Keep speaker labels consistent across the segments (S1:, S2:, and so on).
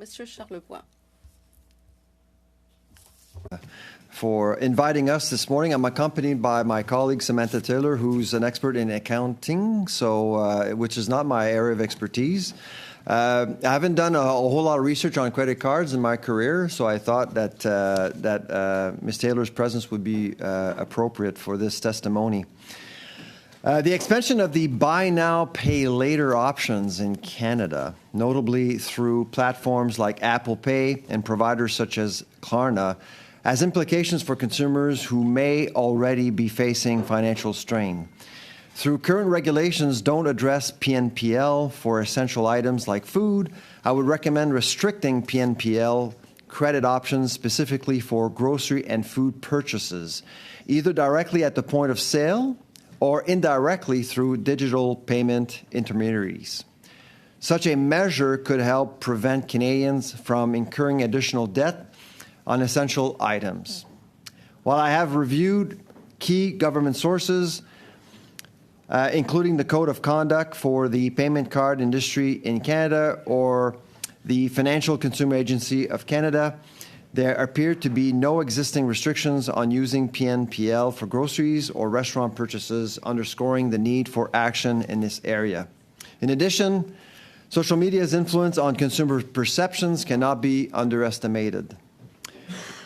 S1: Mr. Charlevoix.
S2: For inviting us this morning. I'm accompanied by my colleague Samantha Taylor, who's an expert in accounting, which is not my area of expertise. I haven't done a whole lot of research on credit cards in my career, so I thought that Ms. Taylor's presence would be appropriate for this testimony. The expansion of the buy now, pay later options in Canada, notably through platforms like Apple Pay and providers such as Klarna, has implications for consumers who may already be facing financial strain. Through current regulations don't address PNPL for essential items like food, I would recommend restricting PNPL credit options specifically for grocery and food purchases, either directly at the point of sale or indirectly through digital payment intermediaries. Such a measure could help prevent Canadians from incurring additional debt on essential items. While I have reviewed key government sources, including the Code of Conduct for the payment card industry in Canada or the Financial Consumer Agency of Canada, there appear to be no existing restrictions on using PNPL for groceries or restaurant purchases, underscoring the need for action in this area. In addition, social media's influence on consumer perceptions cannot be underestimated.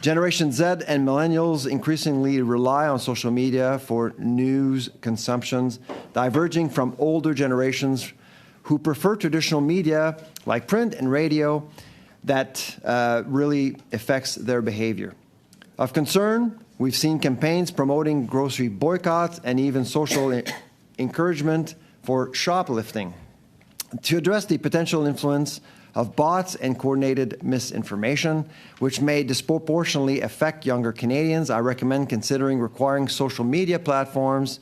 S2: Generation Z and millennials increasingly rely on social media for news consumptions, diverging from older generations who prefer traditional media like print and radio that really affects their behavior. Of concern, we've seen campaigns promoting grocery boycotts and even social encouragement for shoplifting. To address the potential influence of bots and coordinated misinformation, which may disproportionately affect younger Canadians, I recommend considering requiring social media platforms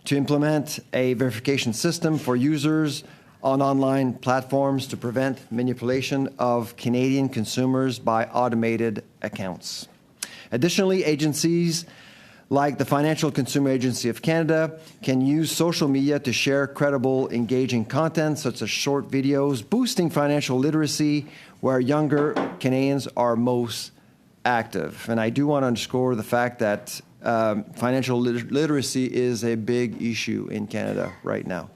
S2: to implement a verification system for users on online platforms to prevent manipulation of Canadian consumers by automated accounts. Additionally, agencies like the Financial Consumer Agency of Canada can use social media to share credible, engaging content such as short videos, boosting financial literacy where younger Canadians are most active. And I do want to underscore the fact that financial literacy is a big issue in Canada right now.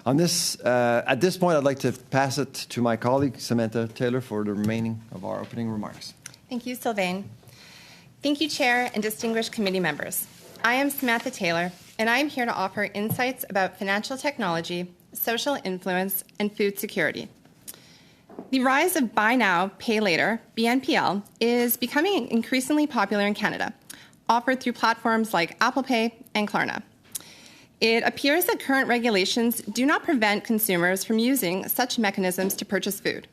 S2: At this point, I'd like to pass it to my colleague, Samantha Taylor, for the remaining of our opening remarks.
S3: Thank you, Sylvain. Thank you, Chair and distinguished committee members. I am Samantha Taylor, and I am here to offer insights about financial technology, social influence, and food security. The rise of Buy Now, Pay Later, BNPL, is becoming increasingly popular in Canada, offered through platforms like Apple Pay and Klarna. It appears that current regulations do not prevent consumers from using such mechanisms to purchase food.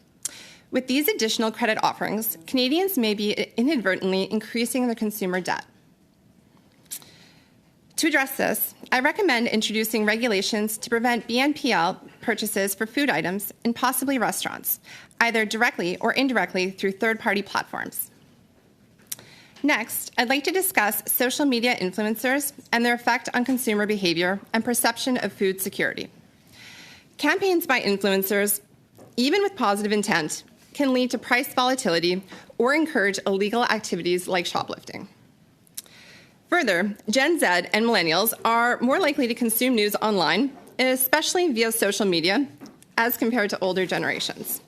S3: With these additional credit offerings, Canadians may be inadvertently increasing their consumer debt. To address this, I recommend introducing regulations to prevent BNPL purchases for food items in possibly restaurants, either directly or indirectly through third-party platforms. Next, I'd like to discuss social media influencers and their effect on consumer behavior and perception of food security. Campaigns by influencers, even with positive intent, can lead to price volatility or encourage illegal activities like shoplifting. Further, Gen Z and millennials are more likely to consume news online, especially via social media, as compared to older generations.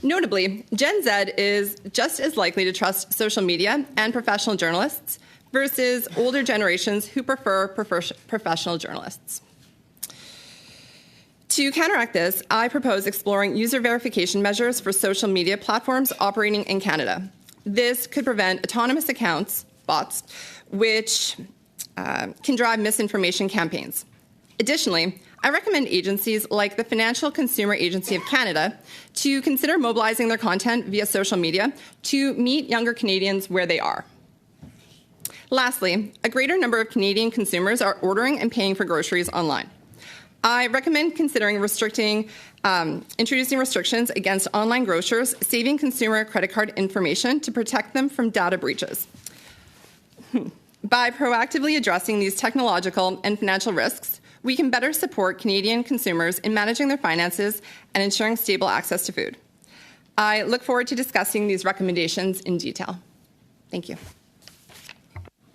S3: Notably, Gen Z is just as likely to trust social media and professional journalists versus older generations who prefer professional journalists. To counteract this, I propose exploring user verification measures for social media platforms operating in Canada. This could prevent autonomous accounts, bots, which can drive misinformation campaigns. Additionally, I recommend agencies like the Financial Consumer Agency of Canada to consider mobilizing their content via social media to meet younger Canadians where they are. Lastly, a greater number of Canadian consumers are ordering and paying for groceries online. I recommend considering introducing restrictions against online grocers, saving consumer credit card information to protect them from data breaches. By proactively addressing these technological and financial risks, we can better support Canadian consumers in managing their finances and ensuring stable access to food. I look forward to discussing these recommendations in detail. Thank you.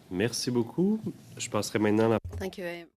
S1: Merci beaucoup. Je passerai maintenant la...
S4: Thank you.